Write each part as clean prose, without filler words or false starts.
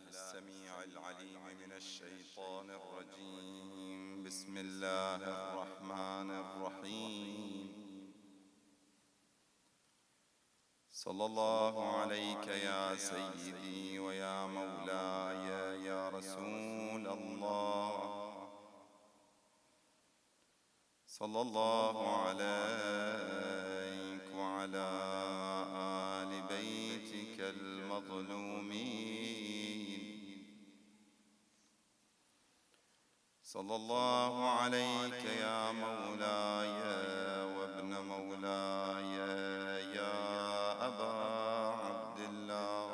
السميع العليم من الشيطان الرجيم. بسم الله الرحمن الرحيم. صلى الله عليك يا سيدي ويا مولاي يا رسول الله، صلى الله عليك وعلى آل بيتك المظلومين، صلى الله عليك يا مولاي وابن مولاي يا أبا عبد الله،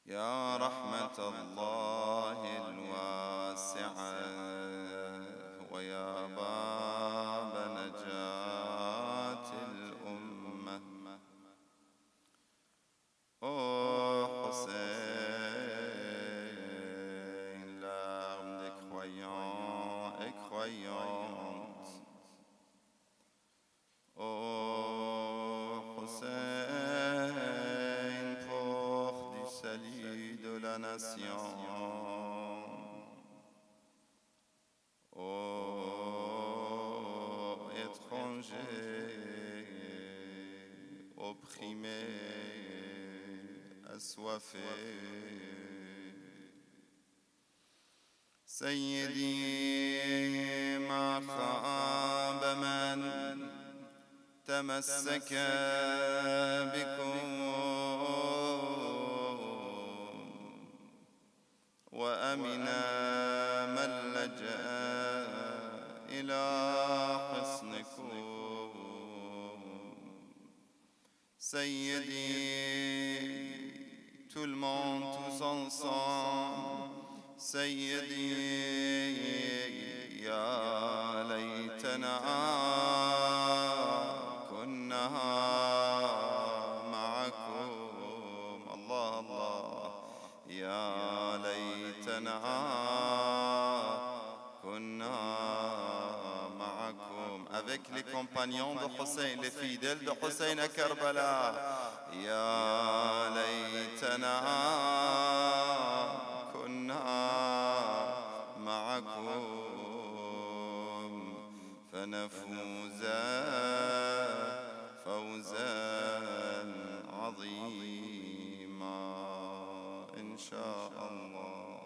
يا رحمة الله الواسعة ويا باب نجاة الأمة. حسين larme des croyants et croyantes. Hussein, porte du salut de la nation. Étrangers, opprimés, assoiffés, سيدي ما خاب من تمسك بكم وأمنا من لجأ إلى حصنكم. سيدي, tout le monde, tous ensemble. سيدي يا ليتنا كنا معكم. الله الله، يا ليتنا كنا معكم. Avec les compagnons de Hussein, les fidèles de Hussein à Karbala. يا ليتنا معكم فنفوز فوزا عظيما إن شاء الله.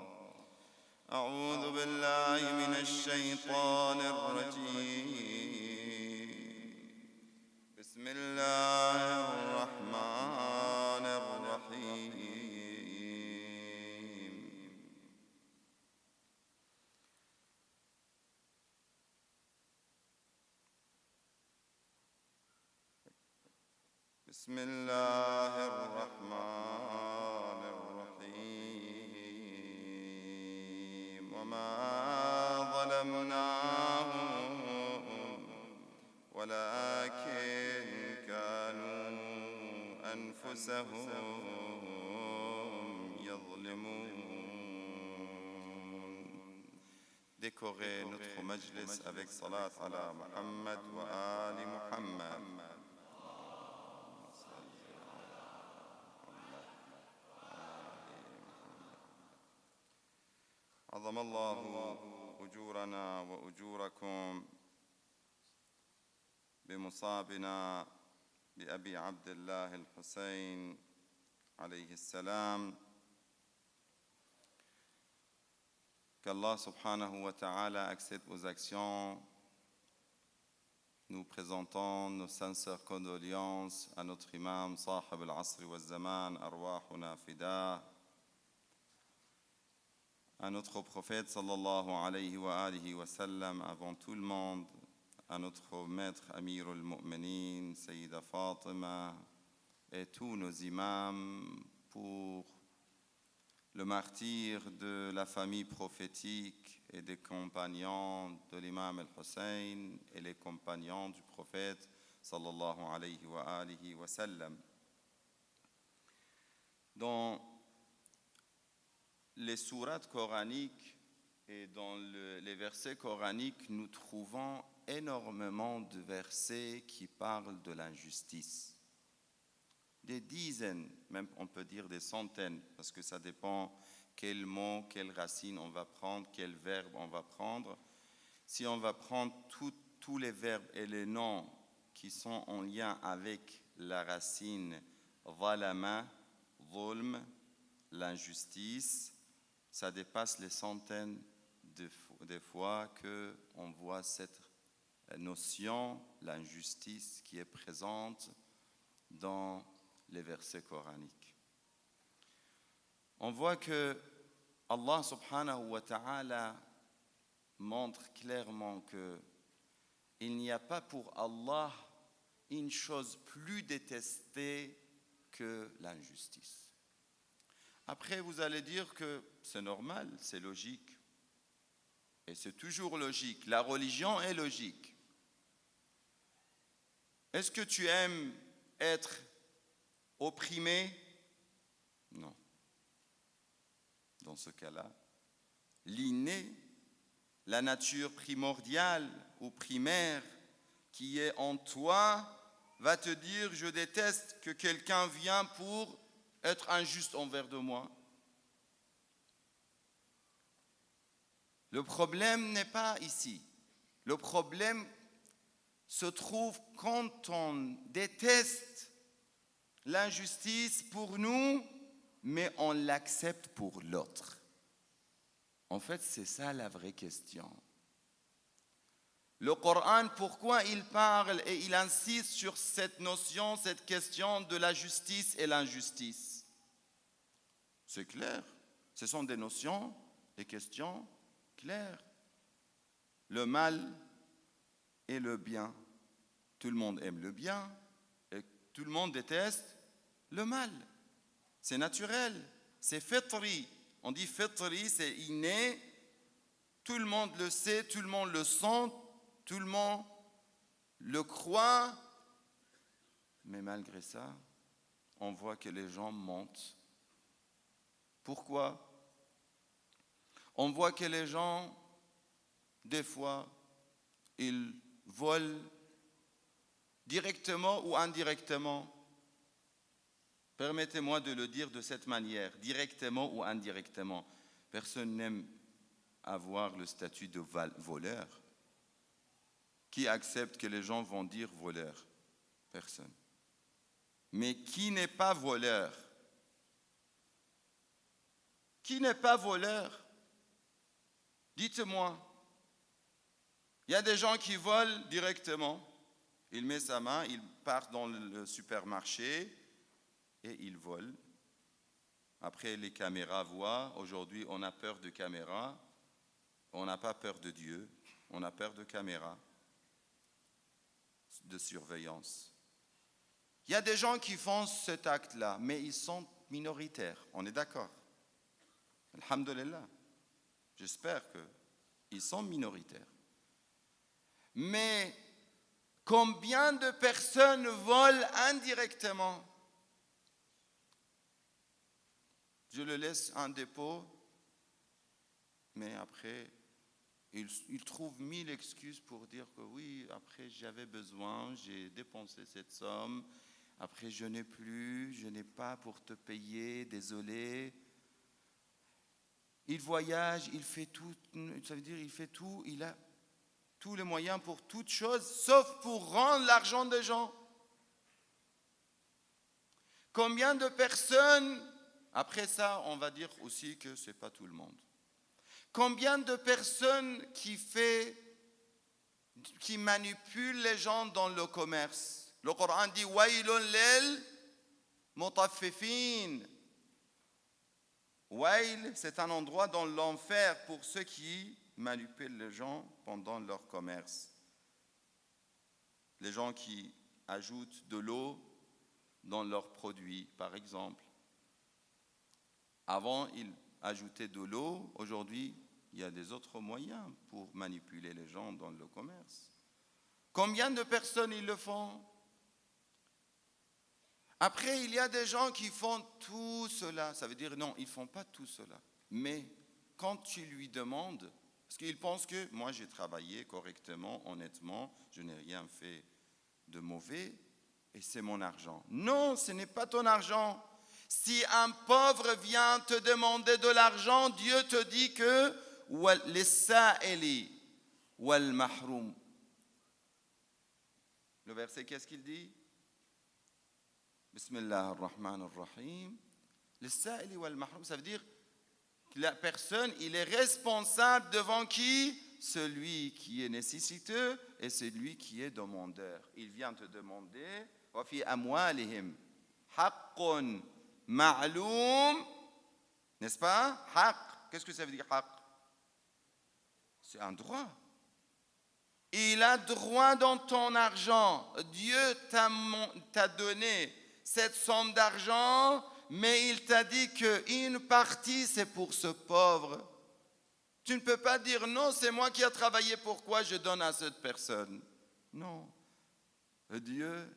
أعوذ بالله من الشيطان الرجيم. بسم الله الرحمن الرحيم. بسم الله الرحمن الرحيم. وما ظلمناهم ولكن كانوا أنفسهم يظلمون. Décorer notre majlis avec salat ala Muhammad wa ali Muhammad. عظم الله أجورنا وأجوركم بمصابنا بأبي عبد الله الحسين عليه السلام. Qu'Allah subhanahu wa ta'ala accepte vos actions. Nous présentons nos sincères condoléances à notre imam, Sahib al-Asr wa al-Zaman, Arwahuna Fida, à notre prophète sallallahu alayhi wa alihi wa sallam, avant tout le monde, à notre maître Amir al-Mu'minin, Sayyida Fatima, et tous nos imams pour le martyr de la famille prophétique et des compagnons de l'imam al-Hussein et les compagnons du prophète sallallahu alayhi wa alihi wa sallam. Dans les sourates coraniques et dans les versets coraniques, nous trouvons énormément de versets qui parlent de l'injustice. des dizaines, même on peut dire des centaines, parce que ça dépend quel mot, quelle racine on va prendre, quel verbe on va prendre. Si on va prendre tous les verbes et les noms qui sont en lien avec la racine zalama, zulm, l'injustice, ça dépasse les centaines de fois qu'on voit cette notion, l'injustice qui est présente dans les versets coraniques. On voit que Allah subhanahu wa ta'ala montre clairement qu'il n'y a pas pour Allah une chose plus détestée que l'injustice. Après, vous allez dire que c'est normal, c'est logique. Et c'est toujours logique. La religion est logique. Est-ce que tu aimes être opprimé? Non. Dans ce cas-là, l'inné, la nature primordiale ou primaire qui est en toi va te dire « Je déteste que quelqu'un vienne pour être injuste envers de moi ». Le problème n'est pas ici. Le problème se trouve quand on déteste l'injustice pour nous, mais on l'accepte pour l'autre. En fait, c'est ça la vraie question. Le Coran, pourquoi il parle et il insiste sur cette notion, cette question de la justice et l'injustice? C'est clair. Ce sont des notions, des questions claires. Le mal et le bien. Tout le monde aime le bien et tout le monde déteste le mal. C'est naturel, c'est fitri. On dit fitri, c'est inné. Tout le monde le sait, tout le monde le sent, tout le monde le croit. Mais malgré ça, on voit que les gens mentent. Pourquoi? On voit que les gens, des fois, ils volent directement ou indirectement. Permettez-moi de le dire de cette manière, directement ou indirectement. Personne n'aime avoir le statut de voleur. Qui accepte que les gens vont dire voleur? Personne. Mais qui n'est pas voleur? Qui n'est pas voleur? Dites-moi. Il y a des gens qui volent directement. Il met sa main, il part dans le supermarché et il vole. Après, les caméras voient. Aujourd'hui, on a peur de caméras. On n'a pas peur de Dieu. On a peur de caméras, de surveillance. Il y a des gens qui font cet acte-là, mais ils sont minoritaires. On est d'accord? Alhamdulillah. J'espère qu'ils sont minoritaires. Mais combien de personnes volent indirectement? Je le laisse en dépôt, mais après, il trouve 1000 excuses pour dire que oui, après j'avais besoin, j'ai dépensé cette somme, après je n'ai plus, je n'ai pas pour te payer, désolé. Il voyage, il fait tout, ça veut dire il fait tout, il a tous les moyens pour toute chose, sauf pour rendre l'argent des gens. Combien de personnes, après ça, on va dire aussi que ce n'est pas tout le monde. Combien de personnes qui manipulent les gens dans le commerce? Le Coran dit « Wailun lil mutaffifin ». Wail, c'est un endroit dans l'enfer pour ceux qui manipulent les gens pendant leur commerce. Les gens qui ajoutent de l'eau dans leurs produits, par exemple. Avant, ils ajoutaient de l'eau. Aujourd'hui, il y a des autres moyens pour manipuler les gens dans le commerce. Combien de personnes ils le font? Après, il y a des gens qui font tout cela. Ça veut dire non, ils ne font pas tout cela. Mais quand tu lui demandes, parce qu'ils pensent que moi j'ai travaillé correctement, honnêtement, je n'ai rien fait de mauvais, et c'est mon argent. Non, ce n'est pas ton argent. Si un pauvre vient te demander de l'argent, Dieu te dit que لِلسَّائِلِ وَالْمَحْرُومِ. Le verset, qu'est-ce qu'il dit? Bismillah ar-Rahman ar-Rahim. لِلسَّائِلِ وَالْمَحْرُومِ, ça veut dire que la personne, il est responsable devant qui? Celui qui est nécessiteux et celui qui est demandeur. Il vient te demander وَفِي أَمْوَالِهِمْ حَقٌّ مَعْلُومٌ, n'est-ce pas? Haq, qu'est-ce que ça veut dire haq? C'est un droit. Il a droit dans ton argent. Dieu t'a donné cette somme d'argent, mais il t'a dit qu'une partie c'est pour ce pauvre. Tu ne peux pas dire non, c'est moi qui ai travaillé, pourquoi je donne à cette personne? Non. Dieu,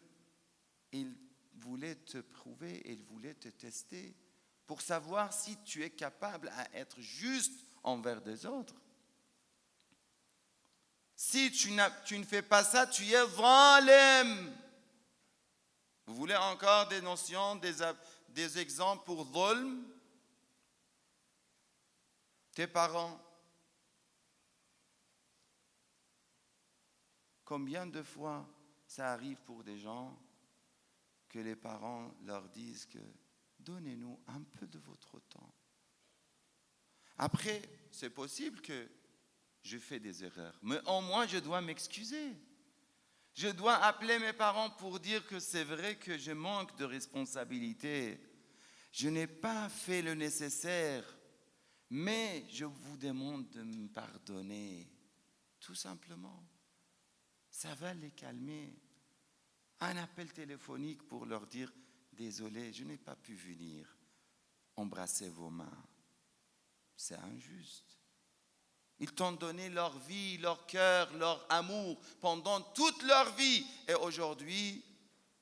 il voulait te prouver, il voulait te tester pour savoir si tu es capable à être juste envers des autres. Si tu ne fais pas ça, tu es zalim. Vous voulez encore des notions, des exemples pour zulm? Tes parents. Combien de fois ça arrive pour des gens que les parents leur disent que donnez-nous un peu de votre temps. Après, c'est possible que je fais des erreurs, mais au moins je dois m'excuser. Je dois appeler mes parents pour dire que c'est vrai que je manque de responsabilité. Je n'ai pas fait le nécessaire, mais je vous demande de me pardonner. Tout simplement. Ça va les calmer. Un appel téléphonique pour leur dire « Désolé, je n'ai pas pu venir. Embrassez vos mains. » C'est injuste. Ils t'ont donné leur vie, leur cœur, leur amour pendant toute leur vie. Et aujourd'hui,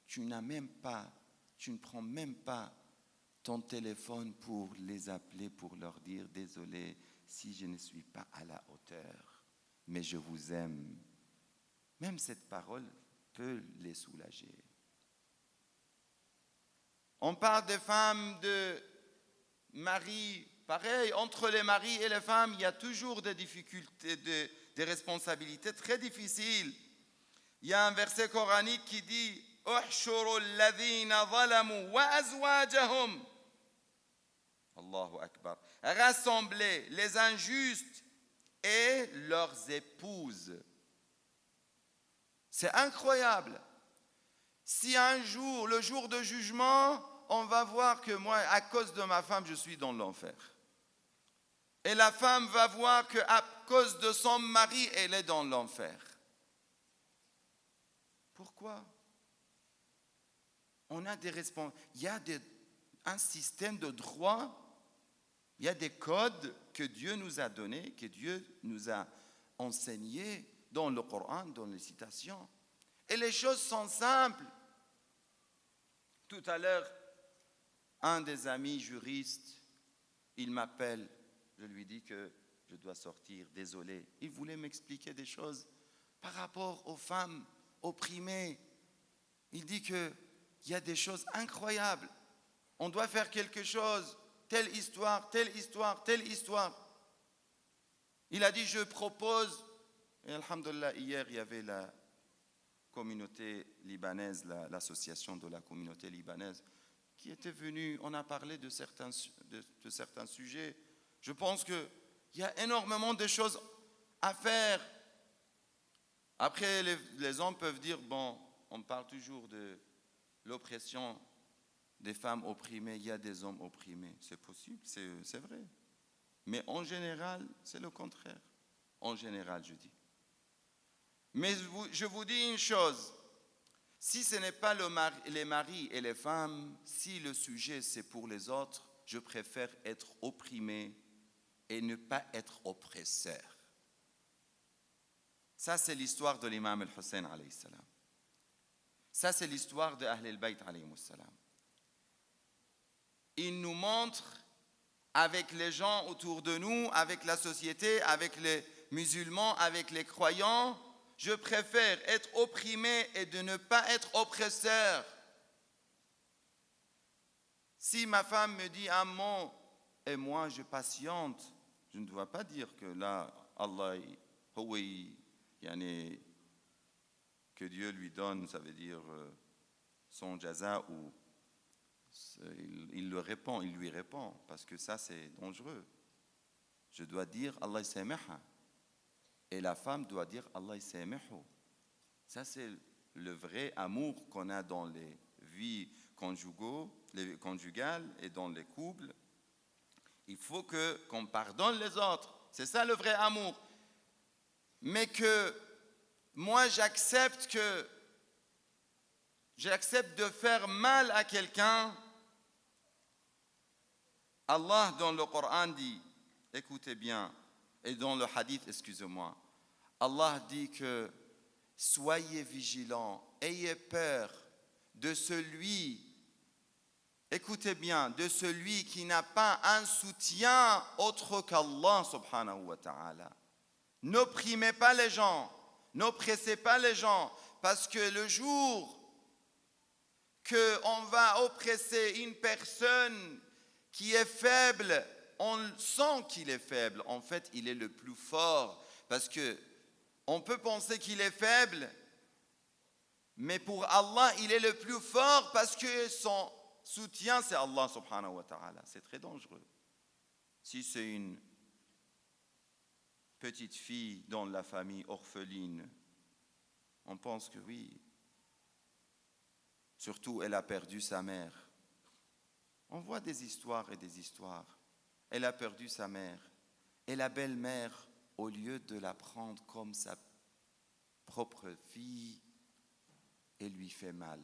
tu ne prends même pas ton téléphone pour les appeler, pour leur dire « Désolé si je ne suis pas à la hauteur, mais je vous aime. » Même cette parole peut les soulager. On parle des femmes, de maris. Pareil, entre les maris et les femmes, il y a toujours des difficultés, des responsabilités très difficiles. Il y a un verset coranique qui dit « Uhshuru alladhina zalamu wa azwajahum » Allahu Akbar. Rassemblez les injustes et leurs épouses. C'est incroyable. Si un jour, le jour de jugement, on va voir que moi, à cause de ma femme, je suis dans l'enfer. Et la femme va voir qu'à cause de son mari, elle est dans l'enfer. Pourquoi? On a des responsabilités. Il y a un système de droit, il y a des codes que Dieu nous a donnés, que Dieu nous a enseignés dans le Coran, dans les citations. Et les choses sont simples. Tout à l'heure, un des amis juristes, il m'appelle, je lui dis que je dois sortir, désolé. Il voulait m'expliquer des choses par rapport aux femmes opprimées. Il dit qu'il y a des choses incroyables. On doit faire quelque chose, telle histoire, telle histoire, telle histoire. Il a dit, je propose, et alhamdoulilah, hier, il y avait la communauté libanaise, l'association de la communauté libanaise, qui était venue, on a parlé de certains sujets. Je pense qu'il y a énormément de choses à faire. Après, les hommes peuvent dire, bon, on parle toujours de l'oppression des femmes opprimées, il y a des hommes opprimés. C'est possible, c'est vrai. Mais en général, c'est le contraire. En général, je dis. Mais je vous dis une chose, si ce n'est pas les maris et les femmes, si le sujet c'est pour les autres, je préfère être opprimé et ne pas être oppresseur. Ça, c'est l'histoire de l'imam al-Hussein alayhi salam. Ça, c'est l'histoire de Ahl al-Bayt alayhi salam. Il nous montre avec les gens autour de nous, avec la société, avec les musulmans, avec les croyants, Je préfère être opprimé et de ne pas être oppresseur. Si ma femme me dit un mot et moi je patiente, je ne dois pas dire que là, Allah, que Dieu lui donne, ça veut dire son jaza, ou il lui répond, parce que ça c'est dangereux. Je dois dire Allah yasamaha, et la femme doit dire Allah yasamahu. Ça c'est le vrai amour qu'on a dans les vies conjugales et dans les couples. Il faut qu'on pardonne les autres, c'est ça le vrai amour. Mais que moi j'accepte de faire mal à quelqu'un. Allah dans le Coran dit, écoutez bien, et dans le hadith, excusez-moi, Allah dit que soyez vigilants, ayez peur de celui, écoutez bien, de celui qui n'a pas un soutien autre qu'Allah subhanahu wa ta'ala. N'opprimez pas les gens, n'oppressez pas les gens, parce que le jour qu'on va oppresser une personne qui est faible, on sent qu'il est faible. En fait, il est le plus fort, parce que on peut penser qu'il est faible, mais pour Allah, il est le plus fort parce que son soutien, c'est Allah subhanahu wa ta'ala. C'est très dangereux. Si c'est une petite fille dans la famille orpheline, on pense que oui. Surtout, elle a perdu sa mère. On voit des histoires et des histoires. Elle a perdu sa mère. Et la belle-mère, au lieu de la prendre comme sa propre fille, elle lui fait mal.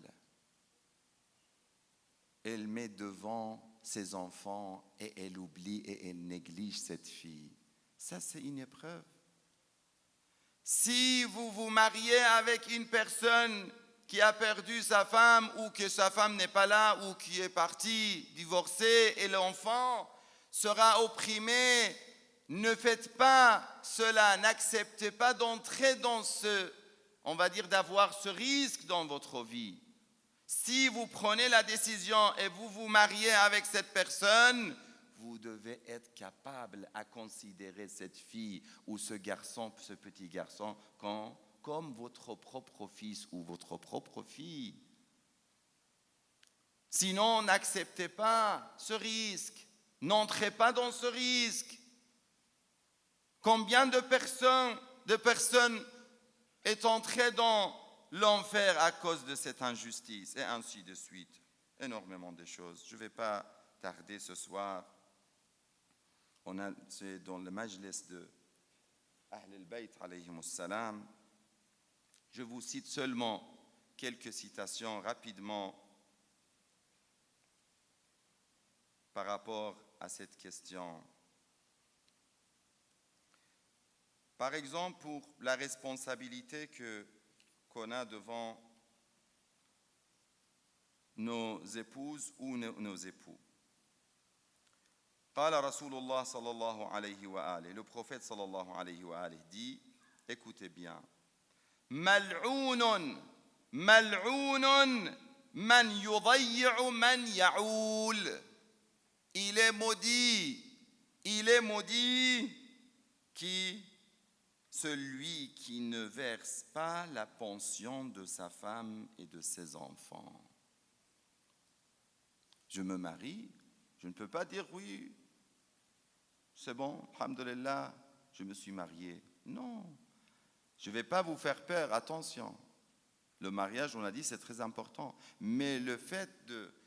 Elle met devant ses enfants et elle oublie et elle néglige cette fille. Ça, c'est une épreuve. Si vous vous mariez avec une personne qui a perdu sa femme, ou que sa femme n'est pas là, ou qui est partie divorcée et l'enfant sera opprimé, ne faites pas cela, n'acceptez pas d'entrer dans on va dire d'avoir ce risque dans votre vie. Si vous prenez la décision et vous vous mariez avec cette personne, vous devez être capable à considérer cette fille ou ce garçon, ce petit garçon, comme votre propre fils ou votre propre fille. Sinon, n'acceptez pas ce risque. N'entrez pas dans ce risque. Combien de personnes est entrées dans l'enfer à cause de cette injustice, et ainsi de suite. Énormément de choses. Je ne vais pas tarder ce soir. C'est dans le majlis de Ahl al-Bayt alayhimus salam. Je vous cite seulement quelques citations rapidement par rapport à cette question. Par exemple, pour la responsabilité qu'on a devant nos épouses ou nos époux. قال رسول الله صلى الله عليه وآله, le prophète صلى الله عليه وآله dit, écoutez bien, ملعون ملعون من يضيع من يعول. Il est maudit celui qui ne verse pas la pension de sa femme et de ses enfants. Je me marie, je ne peux pas dire oui, c'est bon, alhamdulillah, je me suis marié. Non, je ne vais pas vous faire peur, attention. Le mariage, on a dit, c'est très important. Mais le fait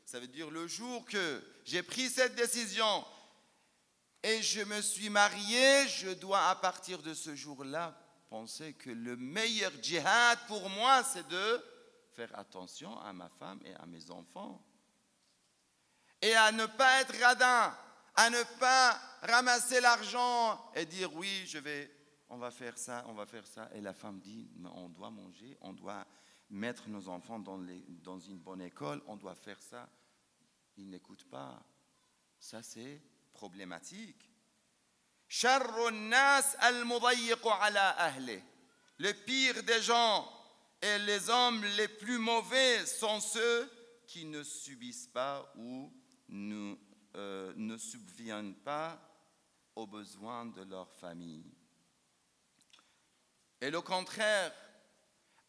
ça veut dire le jour que j'ai pris cette décision et je me suis marié, je dois à partir de ce jour-là penser que le meilleur djihad pour moi, c'est de faire attention à ma femme et à mes enfants. Et à ne pas être radin, à ne pas ramasser l'argent et dire oui, on va faire ça. Et la femme dit, on doit manger, on doit mettre nos enfants dans une bonne école, on doit faire ça. Ils n'écoutent pas. Ça, c'est problématique. شر الناس المضيق على أهله. le pire des gens et les hommes les plus mauvais sont ceux qui ne subissent pas ou ne subviennent pas aux besoins de leur famille. Et le contraire,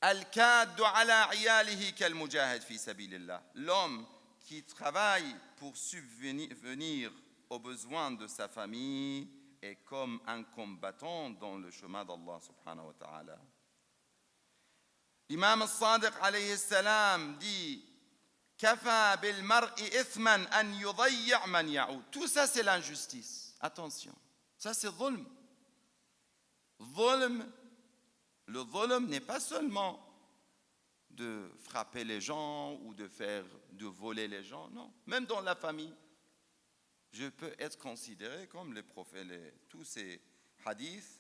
al-kaddu ala iyalihi kal mujahid fi sabilillah. L'homme qui travaille pour subvenir aux besoins de sa famille est comme un combattant dans le chemin d'Allah subhanahu wa ta'ala. L'imam al-Sadiq alayhi salam dit Kafa bil mar'i ithman an yudayyi' man ya'ud. Tout ça c'est l'injustice. Attention, ça c'est dhulm. Le dhulm n'est pas seulement de frapper les gens ou de voler les gens, non. Même dans la famille, je peux être considéré comme les prophètes, tous ces hadiths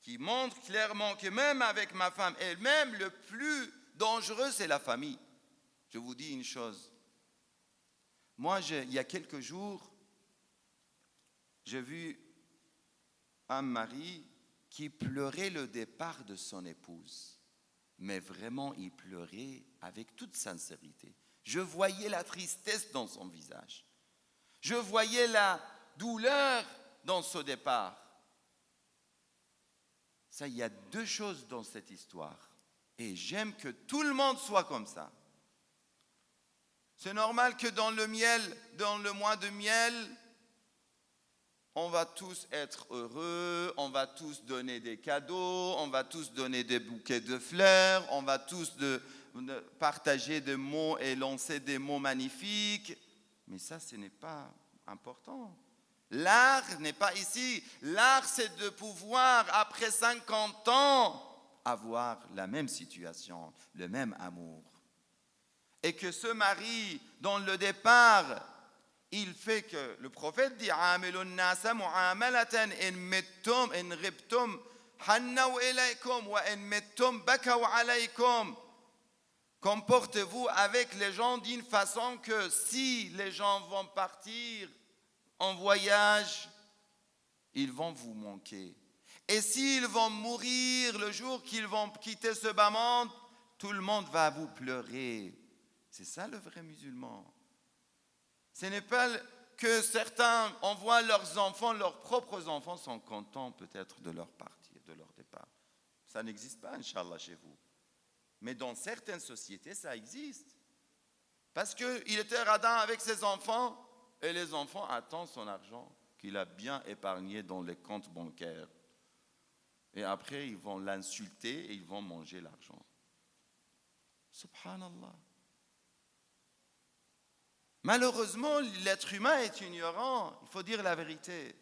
qui montrent clairement que même avec ma femme, et même le plus dangereux, c'est la famille. Je vous dis une chose. Moi, il y a quelques jours, j'ai vu un mari qui pleurait le départ de son épouse. Mais vraiment, il pleurait avec toute sincérité. Je voyais la tristesse dans son visage. Je voyais la douleur dans ce départ. Ça, il y a deux choses dans cette histoire. Et j'aime que tout le monde soit comme ça. C'est normal que dans le mois de miel, on va tous être heureux, on va tous donner des cadeaux, on va tous donner des bouquets de fleurs, on va tous partager des mots et lancer des mots magnifiques. Mais ça, ce n'est pas important. L'art n'est pas ici. L'art, c'est de pouvoir, après 50 ans, avoir la même situation, le même amour. Et que ce mari, dans le départ, il fait que le prophète dit Amilun nasa mu'amalatan in mittum in ghibtum hannaw ilaykum wa in mittum bakaw alaykum. Comportez-vous avec les gens d'une façon que si les gens vont partir en voyage, ils vont vous manquer. Et s'ils vont mourir le jour qu'ils vont quitter ce bas monde, tout le monde va vous pleurer. C'est ça le vrai musulman. Ce n'est pas que certains envoient leurs enfants, leurs propres enfants sont contents peut-être de leur partir, de leur départ. Ça n'existe pas, Inch'Allah, chez vous. Mais dans certaines sociétés, ça existe. Parce qu'il était radin avec ses enfants et les enfants attendent son argent qu'il a bien épargné dans les comptes bancaires. Et après, ils vont l'insulter et ils vont manger l'argent. Subhanallah. Malheureusement, l'être humain est ignorant. Il faut dire la vérité.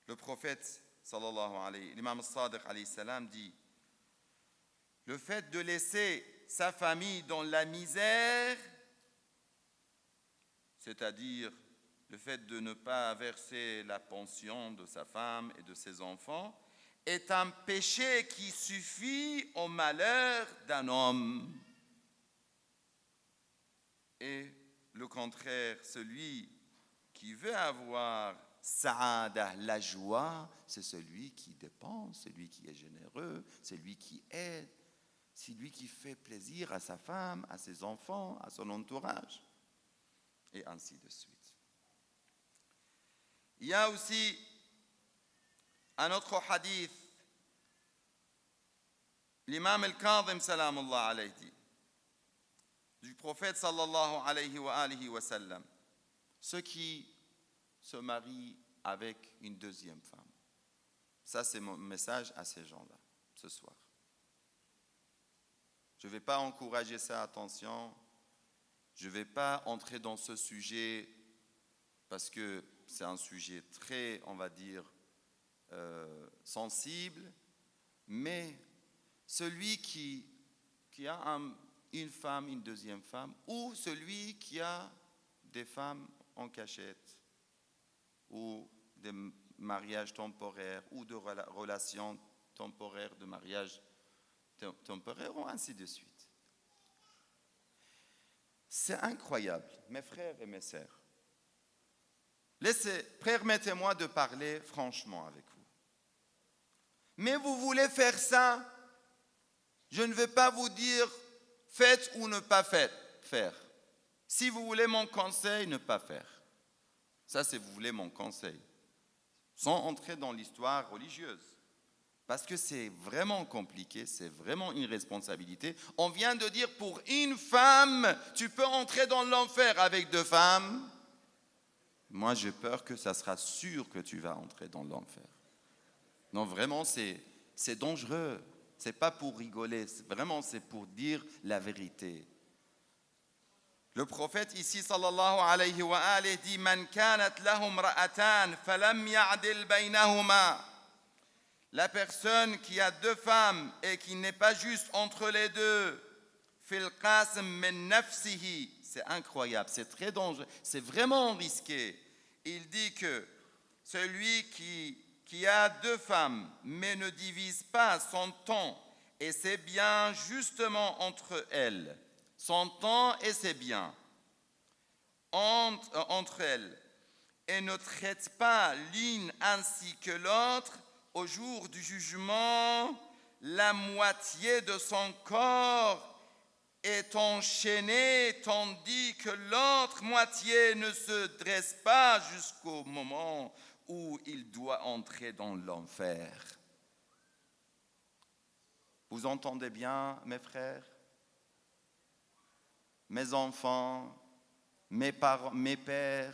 Le prophète, sallallahu alayhi, l'imam al-Sadiq alayhi salam dit le fait de laisser sa famille dans la misère, c'est-à-dire le fait de ne pas verser la pension de sa femme et de ses enfants, est un péché qui suffit au malheur d'un homme. Et le contraire, celui qui veut avoir sa'ada, la joie, c'est celui qui dépense, celui qui est généreux, celui qui aide, celui qui fait plaisir à sa femme, à ses enfants, à son entourage, et ainsi de suite. Il y a aussi un autre hadith, l'imam al-Kadhim salamullah alayhi dit, du prophète sallallahu alayhi wa sallam, ceux qui se marient avec une deuxième femme. Ça, c'est mon message à ces gens-là, ce soir. Je ne vais pas encourager ça, attention. Je ne vais pas entrer dans ce sujet parce que c'est un sujet très, on va dire, sensible. Mais celui qui a une femme, une deuxième femme, ou celui qui a des femmes en cachette, ou des mariages temporaires, ou de relations temporaires, de mariage temporaire, ou ainsi de suite. C'est incroyable, mes frères et mes sœurs. Permettez-moi de parler franchement avec vous. Mais vous voulez faire ça, je ne vais pas vous dire faites ou ne pas faire. Si vous voulez mon conseil, ne pas faire. Ça, c'est vous voulez mon conseil. Sans entrer dans l'histoire religieuse. Parce que c'est vraiment compliqué, c'est vraiment une responsabilité. On vient de dire pour une femme, tu peux entrer dans l'enfer avec 2 femmes. Moi, j'ai peur que ça sera sûr que tu vas entrer dans l'enfer. Non, vraiment, c'est dangereux. C'est pas pour rigoler, vraiment, c'est pour dire la vérité. Le prophète ici, sallallahu alayhi wa alayhi, dit « Man kanat lahum ra'atan, falam ya'dil baynahuma » La personne qui a 2 femmes et qui n'est pas juste entre les deux, fil qasm min nafsihi, c'est incroyable, c'est très dangereux, c'est vraiment risqué. Il dit que celui qui a 2 femmes mais ne divise pas son temps et ses biens justement entre elles, son temps et ses biens entre elles, et ne traite pas l'une ainsi que l'autre, au jour du jugement, la moitié de son corps est enchaînée, tandis que l'autre moitié ne se dresse pas jusqu'au moment où il doit entrer dans l'enfer. Vous entendez bien, mes frères, mes enfants, mes parents, mes pères?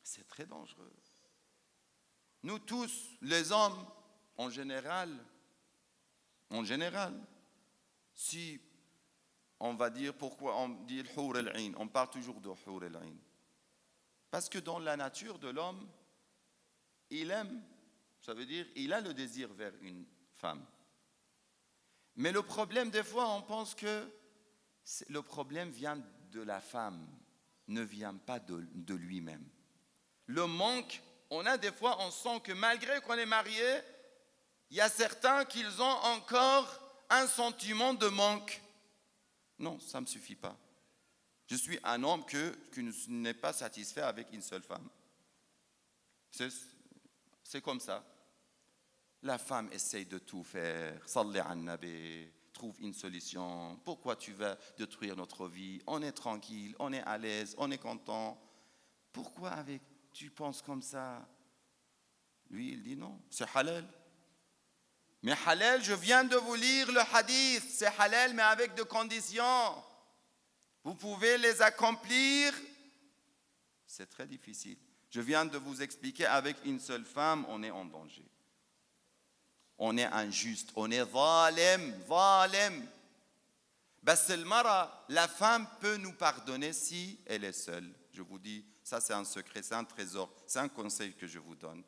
C'est très dangereux. Nous tous, les hommes, en général, si on va dire pourquoi on dit le Hur al-Ain, on parle toujours de Hur al-Ain. Parce que dans la nature de l'homme, il aime, ça veut dire il a le désir vers une femme. Mais le problème, des fois, on pense que le problème vient de la femme, ne vient pas de lui-même. Le manque, on a des fois, on sent que malgré qu'on est marié, il y a certains qui ont encore un sentiment de manque. Non, ça ne me suffit pas. Je suis un homme qui n'est pas satisfait avec une seule femme. C'est comme ça. La femme essaye de tout faire. Salli ala nabi, trouve une solution. Pourquoi tu vas détruire notre vie? On est tranquille, on est à l'aise, on est content. Pourquoi tu penses comme ça? Lui, il dit non, c'est halal. Mais halal, je viens de vous lire le hadith. C'est halal, mais avec des conditions. Vous pouvez les accomplir. C'est très difficile. Je viens de vous expliquer, avec une seule femme, on est en danger. On est injuste, on est zalem. Bas al-mara, la femme peut nous pardonner si elle est seule. Je vous dis, ça c'est un secret, c'est un trésor, c'est un conseil que je vous donne.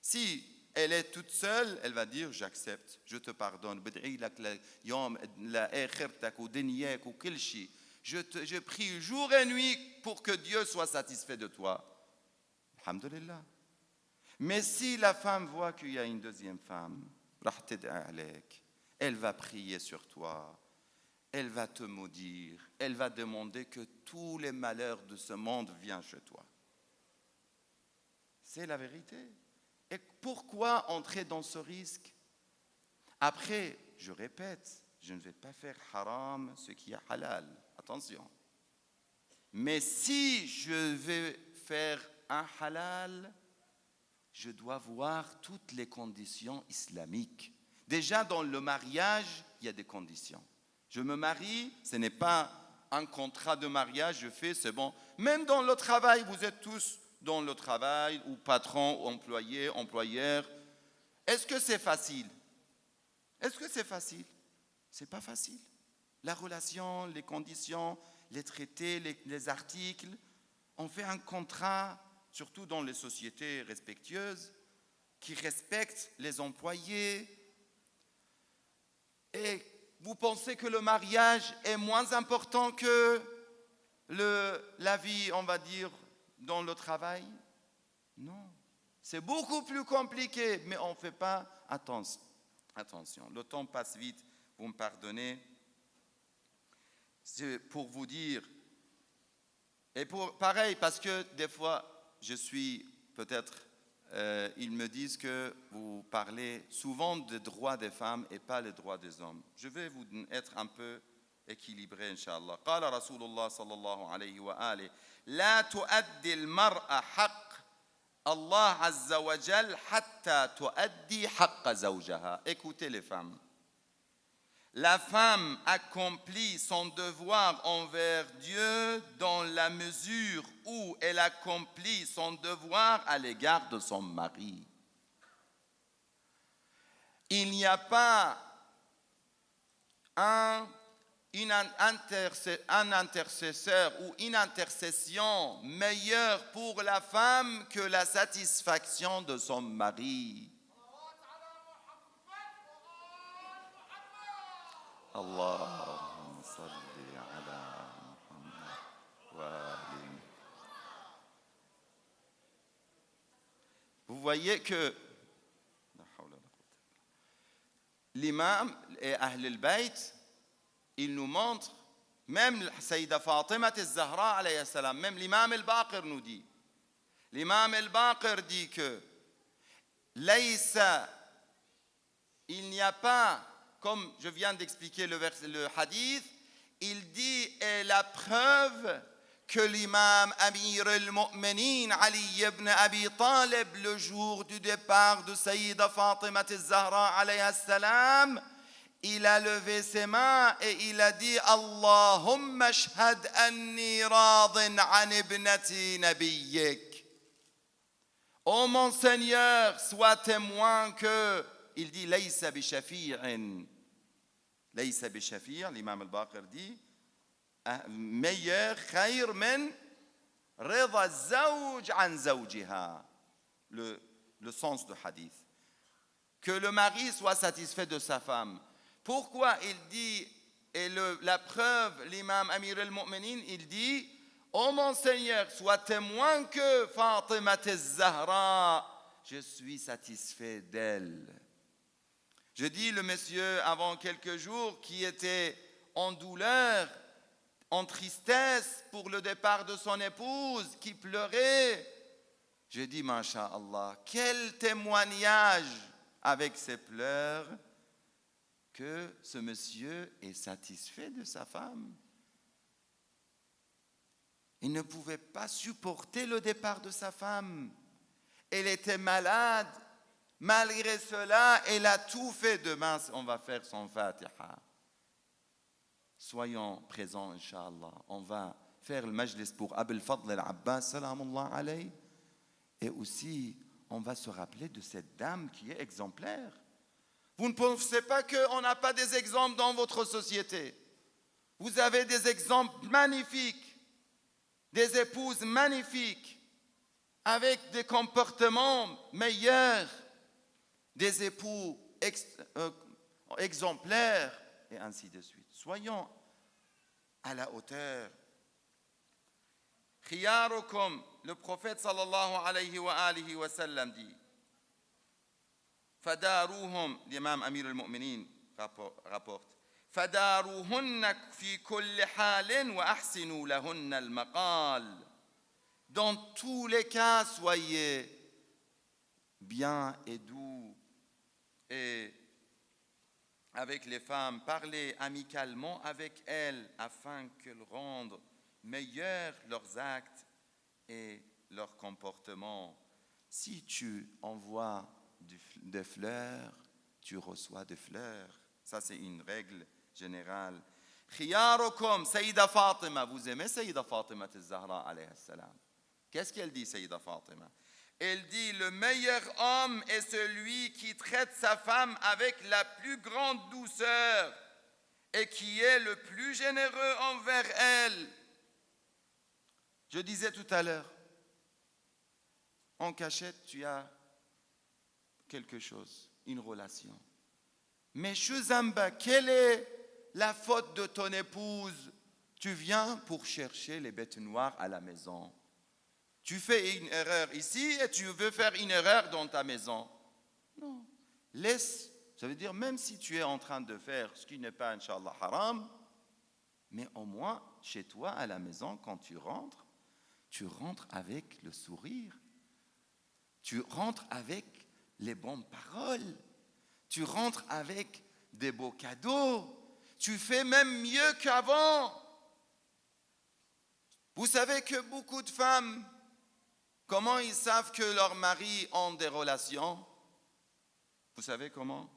Si elle est toute seule, elle va dire j'accepte, je te pardonne. Je prie jour et nuit pour que Dieu soit satisfait de toi. Alhamdulillah. Mais si la femme voit qu'il y a une deuxième femme, elle va prier sur toi, elle va te maudire, elle va demander que tous les malheurs de ce monde viennent chez toi. C'est la vérité. Et pourquoi entrer dans ce risque? Après, je répète, je ne vais pas faire haram ce qui est halal. Attention. Mais si je vais faire un halal, je dois voir toutes les conditions islamiques. Déjà, dans le mariage, il y a des conditions. Je me marie, ce n'est pas un contrat de mariage, je fais, c'est bon. Même dans le travail, vous êtes tous dans le travail, ou patron, ou employé, employeur. Est-ce que c'est facile? Est-ce que c'est facile? C'est pas facile. La relation, les conditions, les traités, les articles, on fait un contrat, surtout dans les sociétés respectueuses, qui respectent les employés. Et vous pensez que le mariage est moins important que la vie, on va dire, dans le travail? Non. C'est beaucoup plus compliqué, mais on ne fait pas attention. Le temps passe vite, vous me pardonnez. C'est pour vous dire, et pareil, parce que des fois, je suis peut-être ils me disent que vous parlez souvent des droits des femmes et pas les droits des hommes. Je vais vous être un peu équilibré, Inch'Allah. قال رسول الله صلى الله عليه وآله لا تؤدي المرأة حق الله عز وجل حتى تؤدي حق زوجها. Écoutez les femmes. La femme accomplit son devoir envers Dieu dans la mesure où elle accomplit son devoir à l'égard de son mari. Il n'y a pas un intercesseur ou une intercession meilleure pour la femme que la satisfaction de son mari. Allahumma salli ala Muhammad wa ali. Vous voyez que l'imam et Ahl al-Bayt, il nous montre, même Sayyida Fatima al-Zahra alayhi salam, même l'imam al-Baqir nous dit. L'imam al-Baqir dit que il n'y a pas, comme je viens d'expliquer le hadith, il dit, et la preuve que l'imam Amir al-Mu'minin Ali ibn Abi Talib, le jour du départ de Sayyida Fatima al-Zahra alayhi salam, il a levé ses mains et il a dit Allahumma ashhad anni radin an ibnati nabiyyik. Ô mon Seigneur, sois témoin que, il dit laysa bi shafi'in. Laysa bi shafi', l'imam al-Baqir dit meilleur khayr min rida zawj an zawjiha. Le sens du hadith. Que le mari soit satisfait de sa femme. Pourquoi il dit, et la preuve, l'imam Amir al-Mu'minin, il dit, ô mon Seigneur, sois témoin que Fatima al-Zahra, je suis satisfait d'elle. Je dis le monsieur avant quelques jours qui était en douleur, en tristesse pour le départ de son épouse, qui pleurait. Je dis, Masha'Allah, quel témoignage avec ses pleurs que ce monsieur est satisfait de sa femme. Il ne pouvait pas supporter le départ de sa femme. Elle était malade. Malgré cela, elle a tout fait. Demain, on va faire son Fatiha. Soyons présents, Inch'Allah. On va faire le majlis pour Abul Fadl al-Abbas, salamullah alayhi. Et aussi, on va se rappeler de cette dame qui est exemplaire. Vous ne pensez pas qu'on n'a pas des exemples dans votre société. Vous avez des exemples magnifiques, des épouses magnifiques, avec des comportements meilleurs, des époux exemplaires, et ainsi de suite. Soyons à la hauteur. Khiyarukum, le prophète sallallahu alayhi wa alihi wa sallam dit, Fadaruhum, l'imam Amir al-Mu'minin rapporte, Fadaruhunna fi kulli halin wa ahsinu lahunna al-maqal. Dans tous les cas, soyez bien et doux et avec les femmes, parlez amicalement avec elles afin qu'elles rendent meilleurs leurs actes et leur comportement. Si tu envoies des fleurs, tu reçois des fleurs. Ça, c'est une règle générale. Khiyarukum, Sayyida Fatima. Vous aimez Sayyida Fatima al-Zahra alayhi salam? Qu'est-ce qu'elle dit, Sayyida Fatima? Elle dit, le meilleur homme est celui qui traite sa femme avec la plus grande douceur et qui est le plus généreux envers elle. Je disais tout à l'heure, en cachette, tu as quelque chose, une relation. Mais Shuzamba, quelle est la faute de ton épouse? Tu viens pour chercher les bêtes noires à la maison. Tu fais une erreur ici et tu veux faire une erreur dans ta maison. Non. Laisse, ça veut dire même si tu es en train de faire ce qui n'est pas, Inch'Allah, haram, mais au moins, chez toi, à la maison, quand tu rentres avec le sourire. Tu rentres avec les bonnes paroles. Tu rentres avec des beaux cadeaux. Tu fais même mieux qu'avant. Vous savez que beaucoup de femmes, comment ils savent que leurs maris ont des relations? Vous savez comment?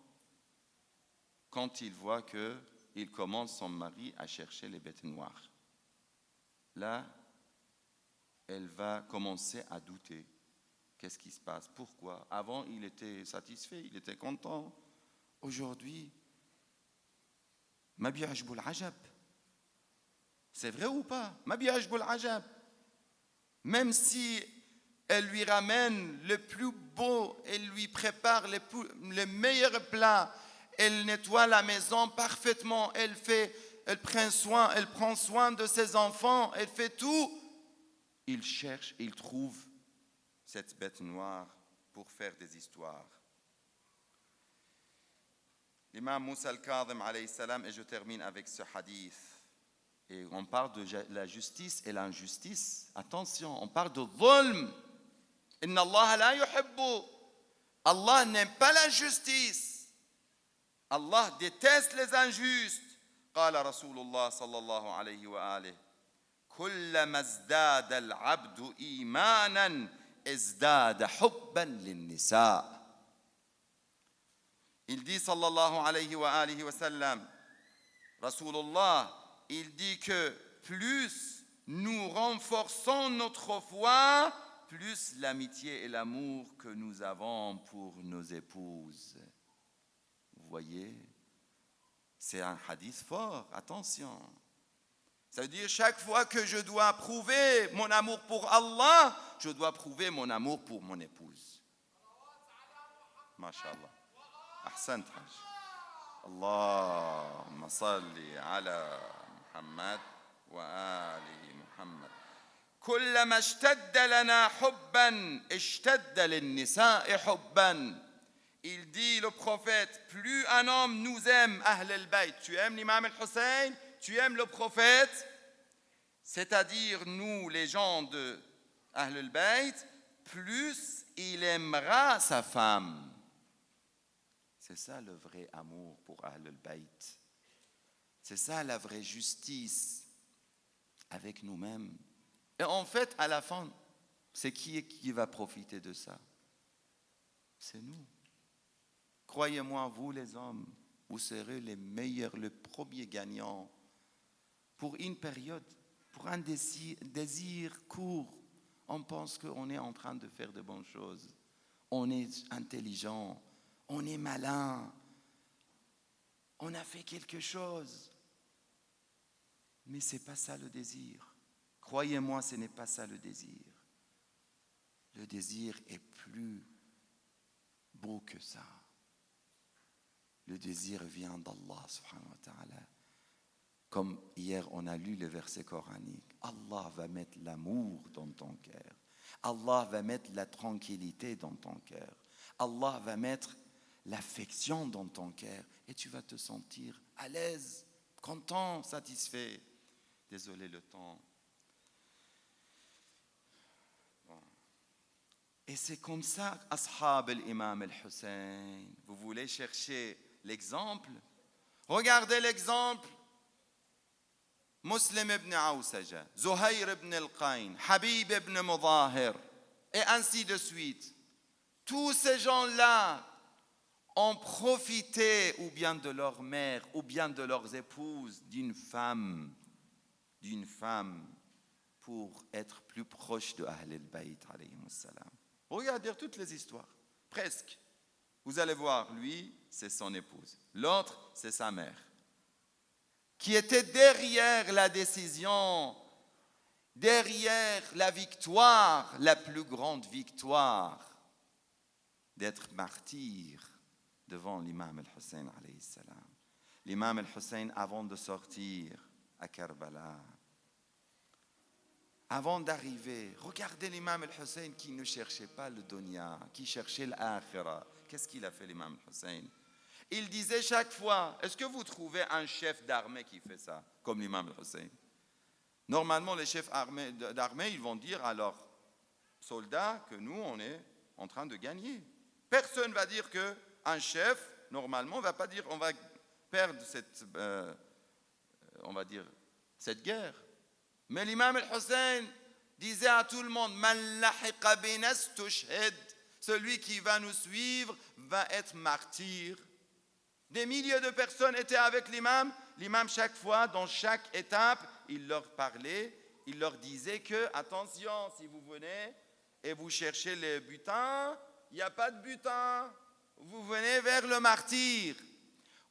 Quand ils voient qu'il commence son mari à chercher les bêtes noires. Là, elle va commencer à douter. Qu'est-ce qui se passe? Pourquoi? Avant, il était satisfait, il était content. Aujourd'hui, ma bi'ajbul ajab. C'est vrai ou pas? Ma bi'ajbul ajab. Même si elle lui ramène le plus beau, elle lui prépare les meilleurs plats, elle nettoie la maison parfaitement, elle prend soin de ses enfants, elle fait tout. Il cherche, il trouve cette bête noire pour faire des histoires. L'imam Moussa al-Kadhim alayhi salam, et je termine avec ce hadith. Et on parle de la justice et l'injustice. Attention, on parle de dhulm. Inna Allah la yuhibbu. Allah n'aime pas la justice. Allah déteste les injustes. قال رسول الله صلى الله عليه وآله كلما ازداد العبد إيمانا ازداد حبا للنساء. Il dit sallallahu alayhi wa sallam, Rasulullah, il dit que plus nous renforçons notre foi, plus l'amitié et l'amour que nous avons pour nos épouses. Vous voyez, c'est un hadith fort, attention. Ça veut dire chaque fois que je dois prouver mon amour pour Allah, je dois prouver mon amour pour mon épouse. MashaAllah. أحسنت حاج. اللهم صل على محمد وآل محمد. كلما اشتد لنا حبا اشتد للنساء حبا. Il dit le prophète, plus un homme nous aime, Ahl al-Bayt, tu aimes l'imam al-Hussein, tu aimes le prophète, c'est-à-dire nous les gens de Ahl al-Bayt, plus il aimera sa femme. C'est ça le vrai amour pour Ahl al-Bayt. C'est ça la vraie justice avec nous-mêmes. Et en fait, à la fin, c'est qui va profiter de ça? C'est nous. Croyez-moi, vous les hommes, vous serez les meilleurs, les premiers gagnants. Pour une période, pour un désir court, on pense qu'on est en train de faire de bonnes choses. On est intelligent. On est malin, on a fait quelque chose. Mais ce n'est pas ça le désir. Croyez-moi, ce n'est pas ça le désir. Le désir est plus beau que ça. Le désir vient d'Allah subhanahu wa ta'ala. Comme hier on a lu le verset coranique. Allah va mettre l'amour dans ton cœur. Allah va mettre la tranquillité dans ton cœur. Allah va mettre l'affection dans ton cœur et tu vas te sentir à l'aise, content, satisfait. Désolé le temps. Bon. Et c'est comme ça, ashab al-imam al-Hussein. Vous voulez chercher l'exemple? Regardez l'exemple. Muslim ibn Awsaja, Zuhayr ibn al-Qayn, Habib ibn Mudahir, et ainsi de suite. Tous ces gens-là ont profité ou bien de leur mère ou bien de leurs épouses d'une femme pour être plus proche de Ahl al-Bayt alayhimus salam. Regardez toutes les histoires, presque. Vous allez voir, lui, c'est son épouse. L'autre, c'est sa mère. Qui était derrière la décision, derrière la victoire, la plus grande victoire, d'être martyr devant l'imam al-Hussein alayhi salam. L'imam al-Hussein, avant de sortir à Karbala, avant d'arriver, regardez l'imam al-Hussein qui ne cherchait pas le dunya, qui cherchait l'akhira. Qu'est-ce qu'il a fait l'imam al-Hussein? Il disait chaque fois, est-ce que vous trouvez un chef d'armée qui fait ça, comme l'imam al-Hussein? Normalement, les chefs d'armée, ils vont dire à leurs soldats que nous, on est en train de gagner. Personne ne va dire qu'un chef, normalement, ne va pas dire on va perdre cette guerre. Mais l'imam al-Hussein disait à tout le monde, Man lahiqa bina istushhid, celui qui va nous suivre va être martyr. Des milliers de personnes étaient avec l'imam. L'imam, chaque fois, dans chaque étape, il leur parlait, il leur disait que, attention, si vous venez et vous cherchez le butin, il n'y a pas de butin. Vous venez vers le martyr.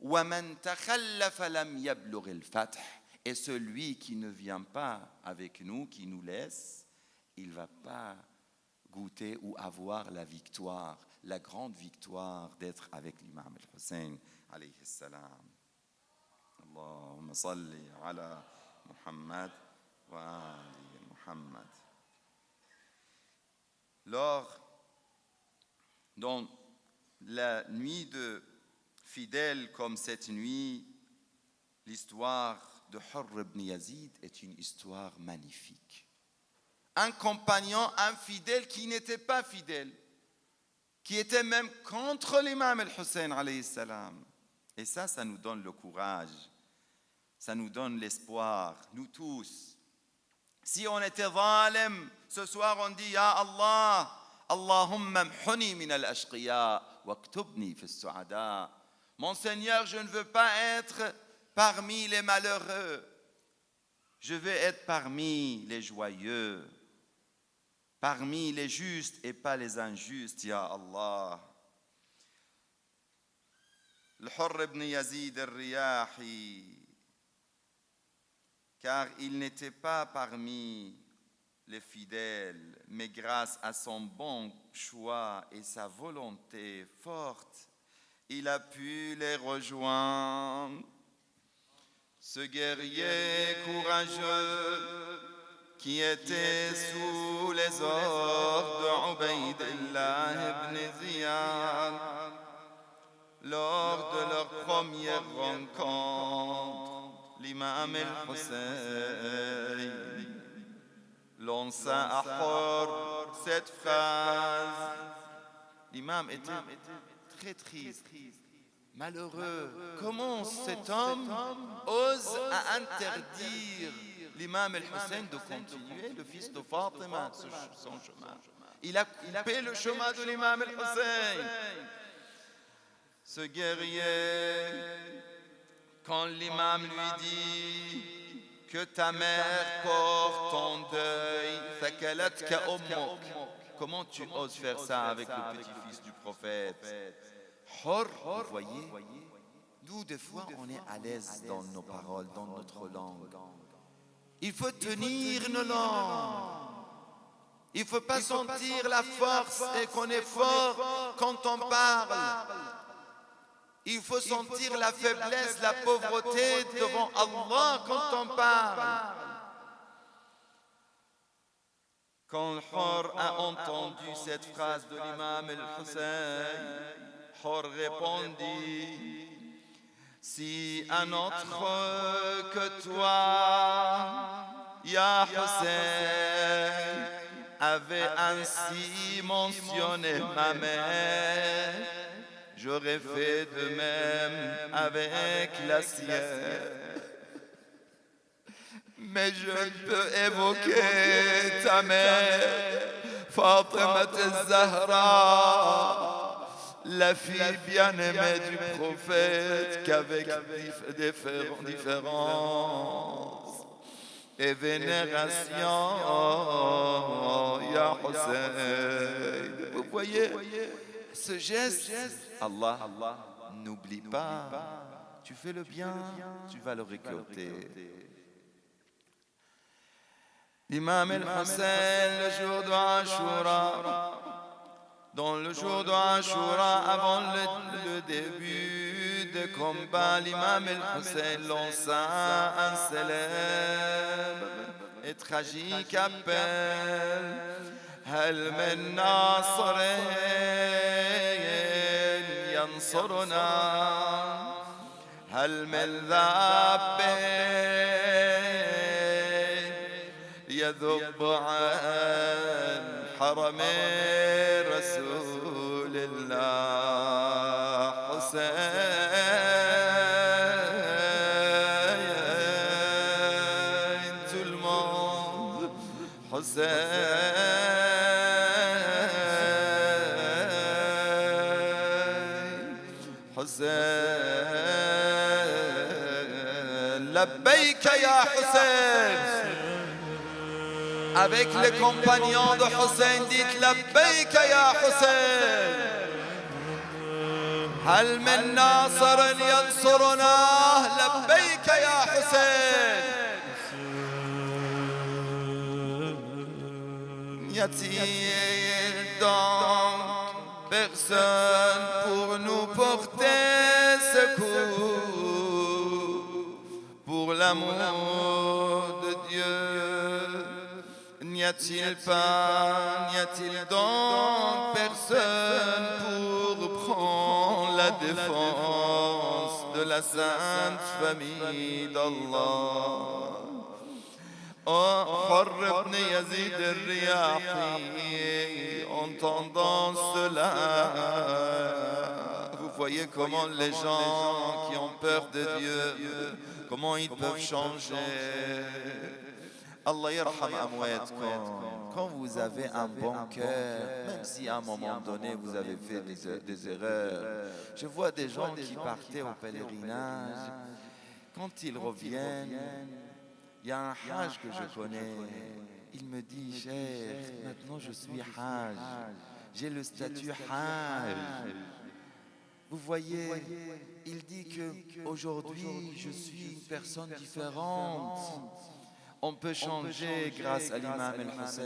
وَمَنْ تَخَلَّفَ لَمْ يَبْلُغِ الْفَتْحِ. Et celui qui ne vient pas avec nous, qui nous laisse, il ne va pas goûter ou avoir la victoire, la grande victoire d'être avec l'imam al-Hussein, alayhi salam. Allahumma salli ala Muhammad wa ali Muhammad. Dans la nuit de fidèles comme cette nuit, l'histoire de Hurr ibn Yazid est une histoire magnifique. Un compagnon infidèle qui n'était pas fidèle, qui était même contre l'imam al-Hussein alayhi salam. Et ça nous donne le courage, ça nous donne l'espoir, nous tous. Si on était zalim, ce soir on dit Ya Allah, Allahumma mhuni min al-ashqiya waktubni fi as-su'ada. Mon Seigneur, je ne veux pas être parmi les malheureux, je veux être parmi les joyeux, parmi les justes et pas les injustes, Ya Allah. Le Hurr ibn Yazid al-Riyahi, car il n'était pas parmi les fidèles, mais grâce à son bon choix et sa volonté forte, il a pu les rejoindre. Ce guerrier courageux qui était sous les ordres d'Ubaydillah ibn Ziyad, lors de leur première rencontre, l'imam al-Hussein lança à Hurr cette phrase. L'imam était très triste, malheureux. Comment cet homme ose à interdire l'imam al-Hussein de continuer, le fils de Fatima, son chemin. Il a coupé le chemin de l'imam al-Hussein. Ce guerrier, quand l'imam lui dit que ta mère porte ton deuil, thakalatka ummuk, comment tu oses faire ça avec le petit-fils du prophète? Hurr, vous voyez, nous des fois on est à l'aise dans nos paroles, dans notre langue. Il faut tenir nos langues. Il ne faut pas sentir la force et qu'on est fort quand on parle. Il faut sentir la faiblesse, la pauvreté devant Allah quand on parle. Quand Hurr a entendu cette phrase de l'imam al-Hussein, Hurr répondit, si un autre que toi, Ya Hussein, avait ainsi mentionné ma mère, j'aurais fait de même avec la sienne. Mais je ne peux évoquer ta mère, Fatima al-Zahra, la fille bien-aimée du prophète, qu'avec différence et vénération, Ya Hussein. Vous voyez ce geste? Allah n'oublie pas. Tu fais le bien, tu vas le récolter. L'imam al-Hussein, le jour de Ashura, dans le jour de Ashura, avant le début de combat, l'imam al-Hussein lança un célèbre et tragique appel. هل من ناصر ينصرنا هل من ذاب يذب عن حرمي رسول الله حسين tout le monde حسين حسين لبيك يا حسين. Avec les compagnons de Hussein, dites لبيك يا حسين. هل من ناصر ينصرنا لبيك يا حسين. Y a-t-il donc personne pour nous porter secours pour l'amour de Dieu? N'y a-t-il donc personne pour prendre la défense de la sainte famille d'Allah? Oh, Hurr ibn Yazid al-Riyahi, entendant cela, vous voyez comment les gens qui ont peur de Dieu, comment ils peuvent changer. Allah yarham amwatkum. Quand vous avez un bon cœur, même si à un moment donné vous avez fait des erreurs, je vois des gens qui partaient au pèlerinage, quand ils reviennent, il y a un hajj que je connais, il me dit, cher, maintenant je suis hajj, j'ai le statut hajj. Vous voyez, il dit que aujourd'hui je suis une personne différente. On peut changer grâce à l'imam al-Hussein.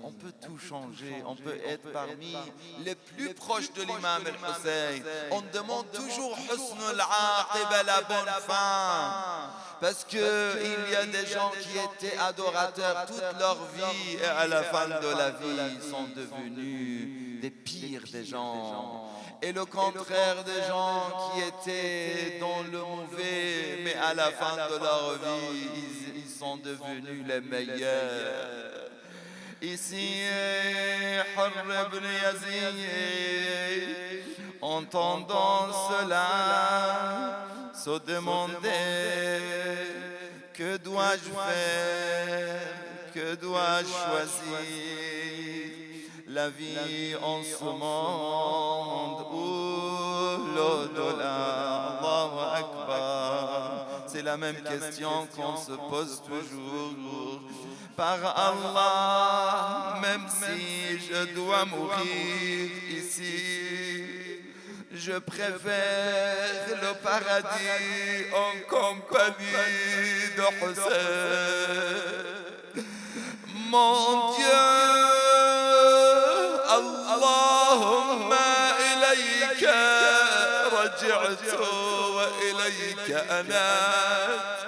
On peut tout changer. On peut être parmi les plus proches de l'imam al-Hussein. On demande toujours husnul aqiba, la bonne fin. Parce qu'il y a des gens qui étaient adorateurs toute leur vie et à la fin de la vie, ils sont devenus des pires des gens. Et le contraire des gens qui étaient dans le mauvais, mais à la fin de leur vie, ils sont devenus les meilleurs. Ici, Hurr ibn Yazid, entendant cela, se demandait, que dois-je faire, que dois-je choisir? La vie en ce monde ou l'au-delà? Allahu Akbar. C'est la même question qu'on se pose toujours. Par Allah, même si je dois mourir ici, je préfère le paradis en compagnie de Hussein. Mon Dieu, اللهم إليك رجعت وإليك أنبت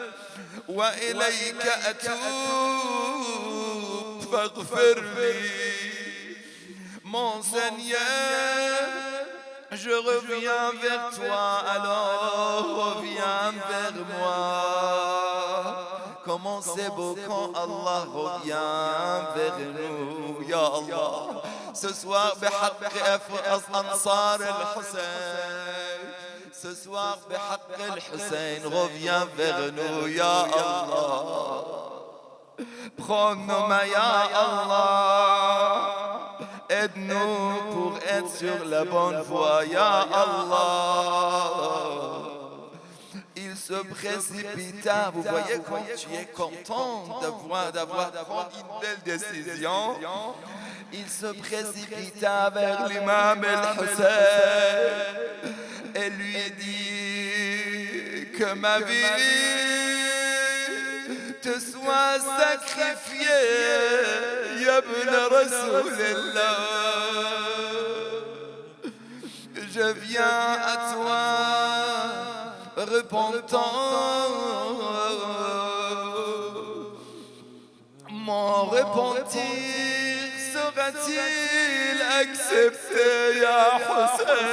وإليك أتوب فاغفر لي. Mon Seigneur, je reviens vers toi, alors reviens vers moi. Comment c'est beau quand Allah revient vers nous, Ya Allah. Ce soir, بحق أنصار الحسين. Ce soir, بحق الحسين, reviens vers nous, Ya Allah. Prends nos mains, Ya Allah. Aide-nous pour être sur la bonne voie, Ya Allah. Il se précipita. Vous voyez quand tu es content d'avoir pris une belle décision. Il se précipita vers l'imam al-Hussein et lui dit que ma vie te soit sacrifiée, ya ibn Rasulillah. Je viens à toi repentant. Mon repentir sera-t-il accepté, ya Hussein?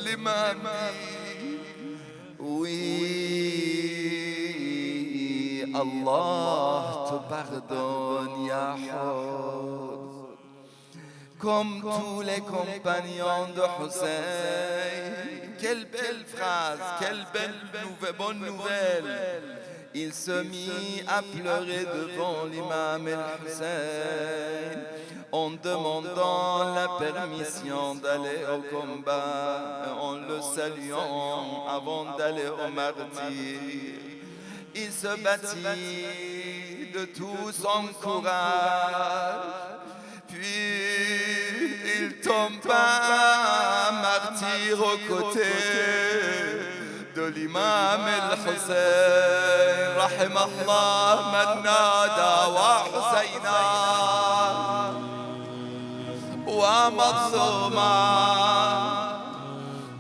L'imam dit oui, Allah te pardonne, Ya Hur. Comme tous les compagnons de Hussein. Quelle belle phrase, quelle bonne nouvelle. Il se mit à pleurer devant l'imam el-Hussein en demandant la permission d'aller au combat, en le saluant avant d'aller au martyr. Il se battit de tout son courage, puis il tomba martyr aux côtés de l'imam el-Hussein. Rahimallah man nada wa Husayna wa mazluma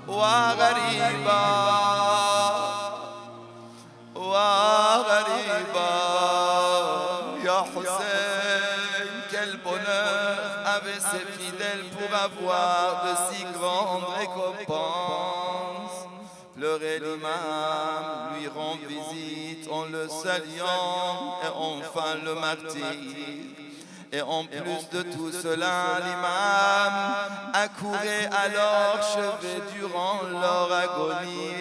wa ghariba wa ghariba. Ya Hussein, quel bonheur avaient ses fidèles pour avoir de si grandes récompenses. Pleurer l'imam, lui rend visite en le saluant et enfin le martyr. Et en plus de tout cela, l'imam accourait à leur chevet durant leur agonie.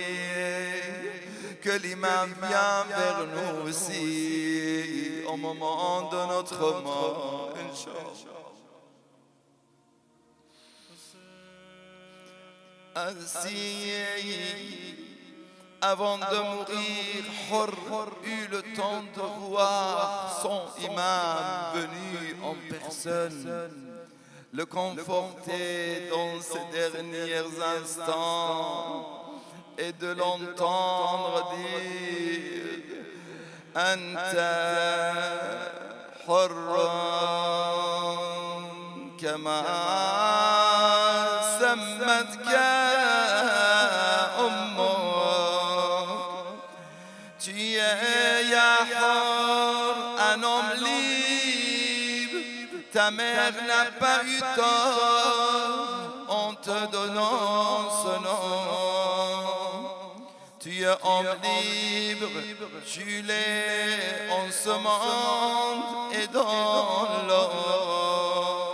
Que l'imam vient vers nous aussi au moment de notre mort, Inch'Allah. Ainsi, avant de mourir, Hur eut le temps de voir son imam venu en personne, le conforter dans ses derniers instants et de l'entendre dire Anta Hurran kama sammatka tu es, Ya Hur, un homme libre. Ta mère n'a pas eu tort en te donnant ce nom. Tu es homme libre, tu l'es en ce monde et dans l'autre.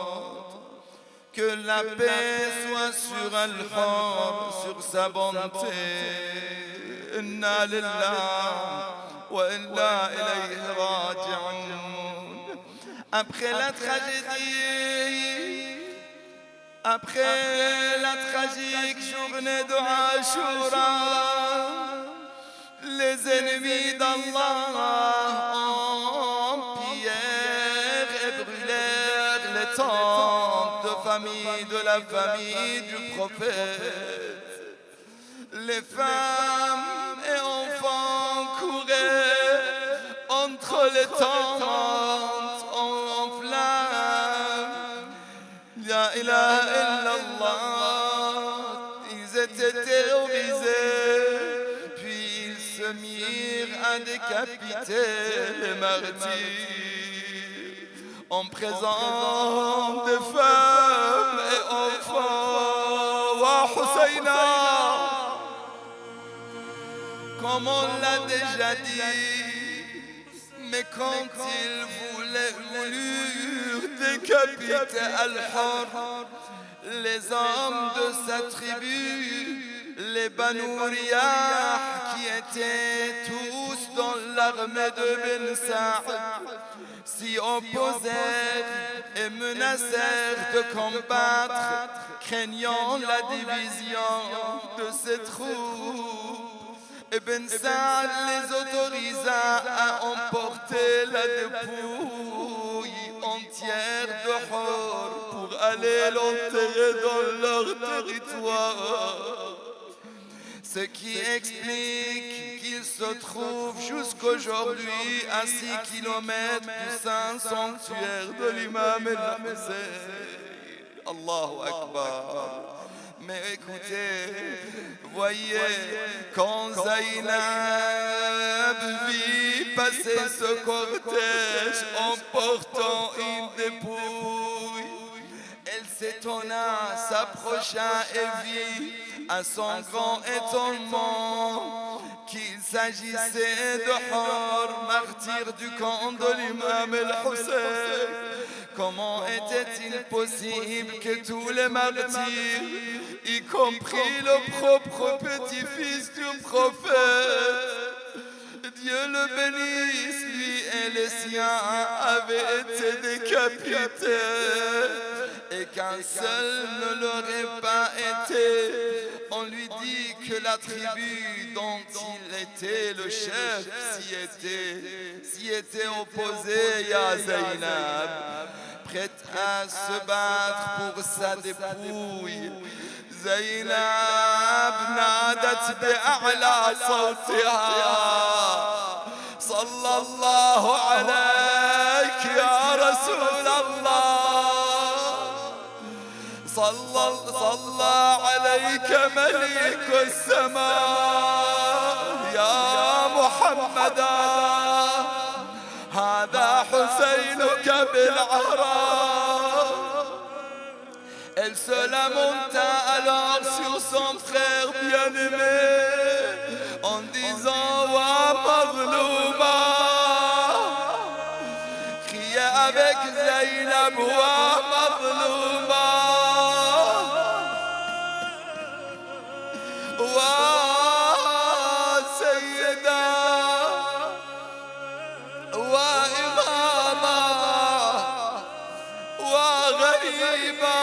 Que la paix soit sur Al-Hur, sur sa bonté. Inna lillahi wa inna ilayhi raji'un. Après la tragique journée de Ashura, les ennemis d'Allah en pillèrent et brûlèrent les tentes de la famille du prophète. Les femmes et enfants couraient entre les tentes en flammes. La ilaha illallah, ils étaient terrorisés, puis ils se mirent à décapiter les martyrs en présence des femmes et enfants. Wa Husayna, comme on l'a déjà dit, mais quand ils voulurent décapiter Al-Hur, les hommes de sa tribu, les Banu Riyah, qui étaient tous dans l'armée de Ben Sa'd, s'y opposèrent et menacèrent de combattre, craignant la division de ses troupes. Et Ben Sa'd les autorisa à emporter la dépouille entière de Hur pour aller l'enterrer dans leur territoire. Ce qui explique qu'il se trouve jusqu'aujourd'hui à 6 kilomètres du saint sanctuaire de l'imam el-Hussein. Allahu Akbar. Mais écoutez, voyez, quand Zaynab vit passer ce cortège en portant une dépouille, elle s'étonna, s'approcha et vit à son grand étonnement qu'il s'agissait de Hor, martyr du camp de l'imam el-Hussein. Comment était-il possible que tous les martyrs, y compris le propre petit-fils du prophète, Dieu le bénisse, lui et les siens avaient été décapités et qu'un seul ne l'aurait pas été. On lui dit que la tribu dont il était le chef s'y était opposée, Ya Zainab, prête à se battre pour sa dépouille. زينب نادت بأعلى صوتها صلى الله عليك يا رسول الله صلى عليك ملك السماء يا محمدا هذا حسينك بالعراء. Elle se lamenta alors sur son frère bien-aimé en disant Wa Mazlouma, criait avec Zainab Wa Mazlouma, Wa Sayyida, Wa Imama, Wa Ghariba.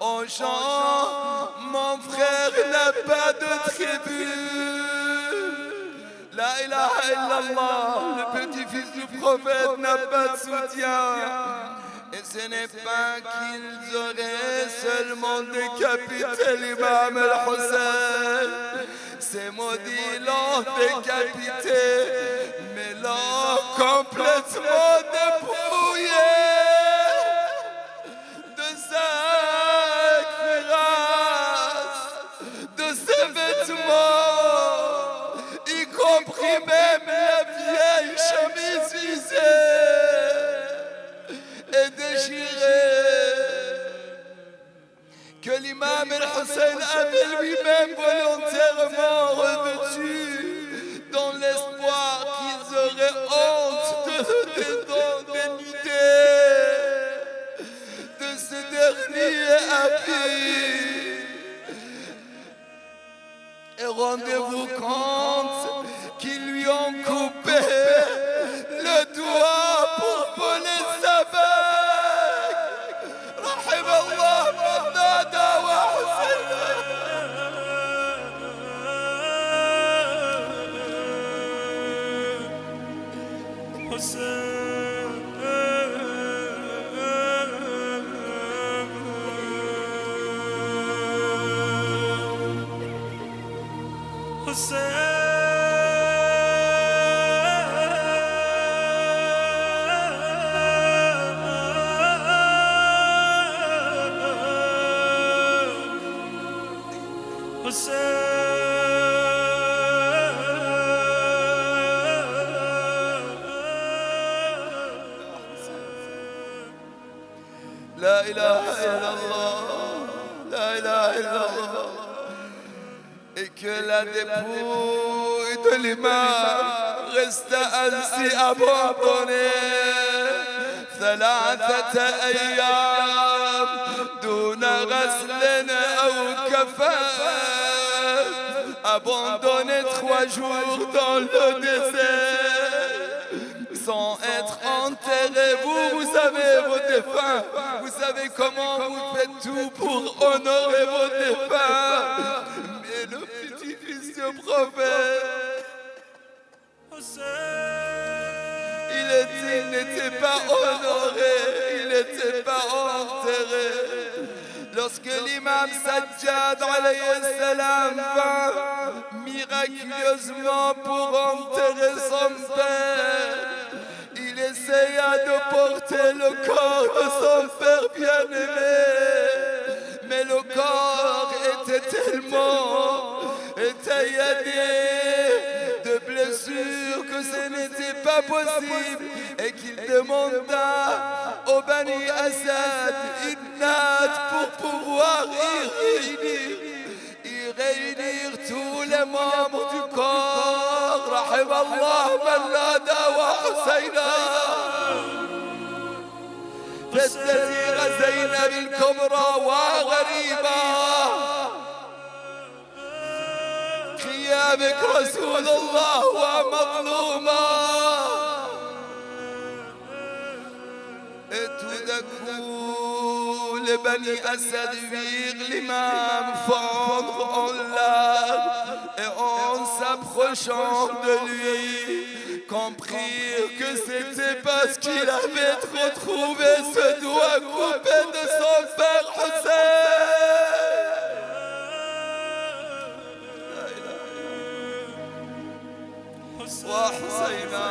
On chante, mon frère n'a pas de tribu. La ilaha illallah, le petit-fils du prophète n'a pas de soutien. Et ce n'est pas qu'ils auraient seulement décapité l'imam al-Hussein. Ces maudits l'ont décapité, mais l'ont complètement dépouillé. Y compris même la vieille chemise usée et déchirée que l'imam el-Hussein avait lui-même volontairement revêtue dans l'espoir qu'ils auraient honte de ce dernier habit. Et rendez-vous compte qu'ils lui ont coupé le doigt pour voler sa bague. Rahim Allah Nada wa Hussein. La ilaha illallah, la ilaha illallah. Et que la dépouille de l'imam resta ainsi abandonnée ثلاثة أيام دون غسل أو كفن, abandonné 3 jours dans le désert sans être enterré. Vous avez vos défunts, vous savez comment vous faites tout pour honorer vos défunts. Mais le petit-fils du prophète, il n'était pas honoré, il n'était pas enterré. Lorsque l'imam Sajjad alayhi salam vint miraculeusement pour enterrer son père, il essaya de porter le corps de son père bien-aimé, mais le corps était tellement étaillé de blessures sûr que ce n'était pas possible et qu'il demanda au Bani Asad une natte pour pouvoir y réunir tous les membres du corps. Rahim Allah man nada wa Husayna. تستثير زينب الكبرى وغريبة خيابك رسول الله ومظلومة tout d'un coup le Bani Asad vire l'imam fondre en larmes et en s'approchant de lui comprirent que c'était parce qu'il avait retrouvé ce doigt coupé de son père Hussein. Wa Husayna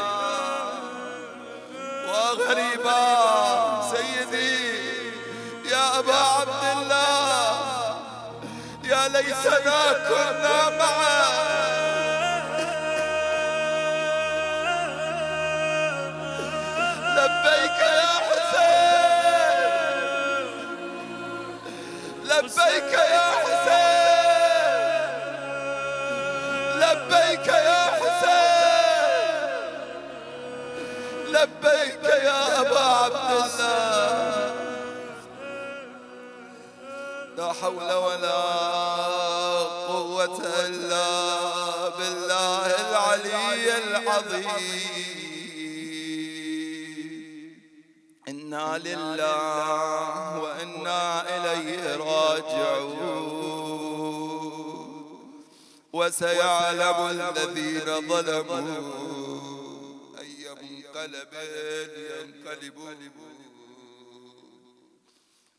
wa Ghariba Sayyidi ya Aba Abdullah ya laytana kunna ma'a. لبيك يا حسين لبيك يا حسين لبيك يا حسين لبيك يا أبا عبد الله. لا حول ولا قوة إلا بالله العلي العظيم. إنا لله وإنا إليه راجعون. وسيعلم الذين ظلموا أي منقلب ينقلبون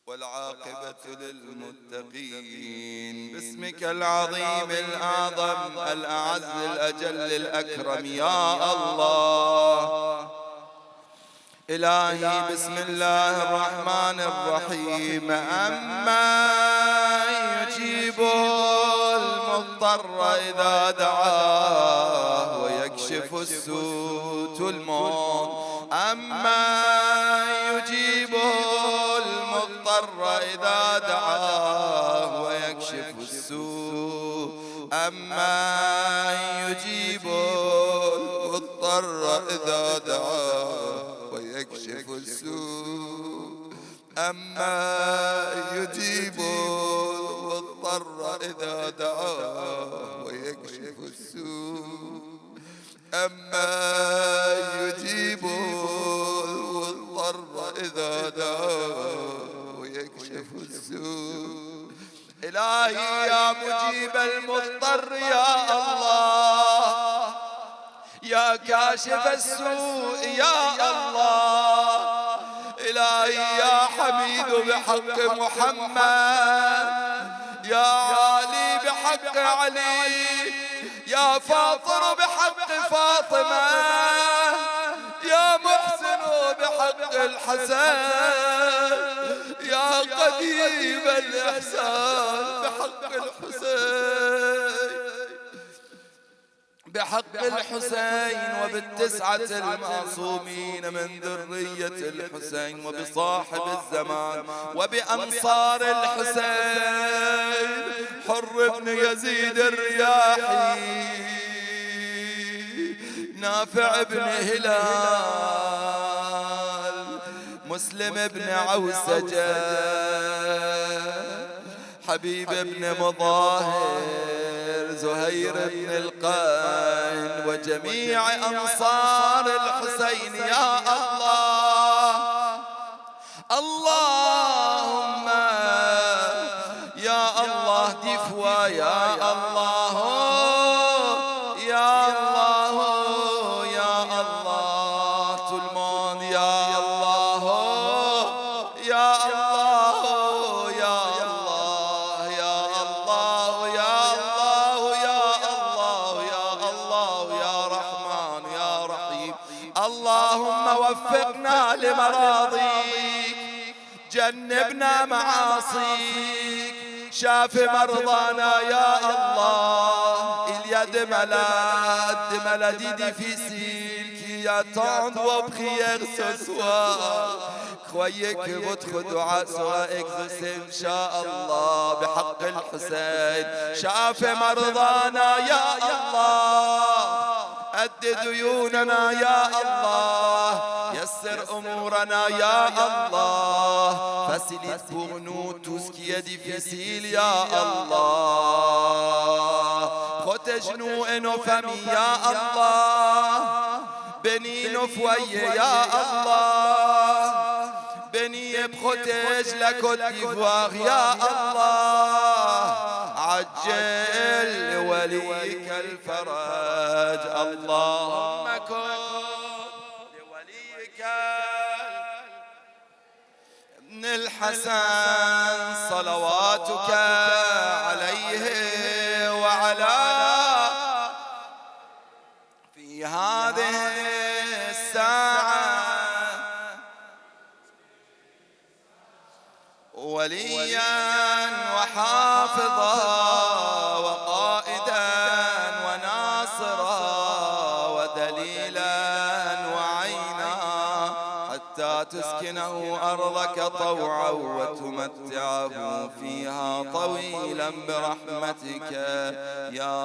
والعاقبة للمتقين. باسمك العظيم الأعظم الأعز الأجل الأكرم يا الله. إلهي بسم الله الرحمن الرحيم. أما يجيب المضطر إذا دعاه ويكشف السوء الموت. أما يجيب المضطر إذا دعاه ويكشف السوء. أما يجيب المضطر إذا دعاه ويكشف السوء. أما يجيب المضطر إذا دعاه ويكشف السوء. أما يجيب المضطر إذا دعاه ويكشف السوء. إلهي يا مجيب المضطر يا الله يا كاشف السوء يا الله. إلهي يا حميد بحق محمد يا علي بحق علي يا فاطر بحق فاطمة يا محسن بحق الحسن يا قديم الإحسان بحق الحسين بحق الحسين وبالتسعة المعصومين من ذرية الحسين وبصاحب الزمان وبأنصار الحسين حر بن يزيد الرياحي نافع بن هلال مسلم بن عوسجة حبيب بن مظاهر زهير بن القين وجميع أنصار الحسين يا الله. اللهم يا الله دفوا يا الله يا الله يا الله تلمون يا الله يا الله يا الله يا الله يا الله يا الله يا الله يا رحمن يا رحيم. اللهم وفقنا لمراضيك جنبنا معاصيك شاف مرضانا يا الله. Il y a a des maladies difficiles qui attendent vos prières ce soir. Croyez que votre dua sera exaucé, Inch'Allah, بحق الحسين. شاف مرضانا يا الله، أد ديوننا يا الله، يسر أمورنا يا الله، facilite pour nous tout ce qui est difficile ya Allah. Protège-nous et nos familles ya Allah, bénis nos foyers ya Allah, bénis et protège la Côte d'Ivoire ya Allah. عجل لوليك الفرج اللهم كن لوليك ابن الحسن صلواتك عليه وعلى في هذه الساعة وليا وحافظا وقائدا وناصرا ودليلا وعينا حتى تسكنه أرضك طوعا وتمتعه فيها طويلا برحمتك يا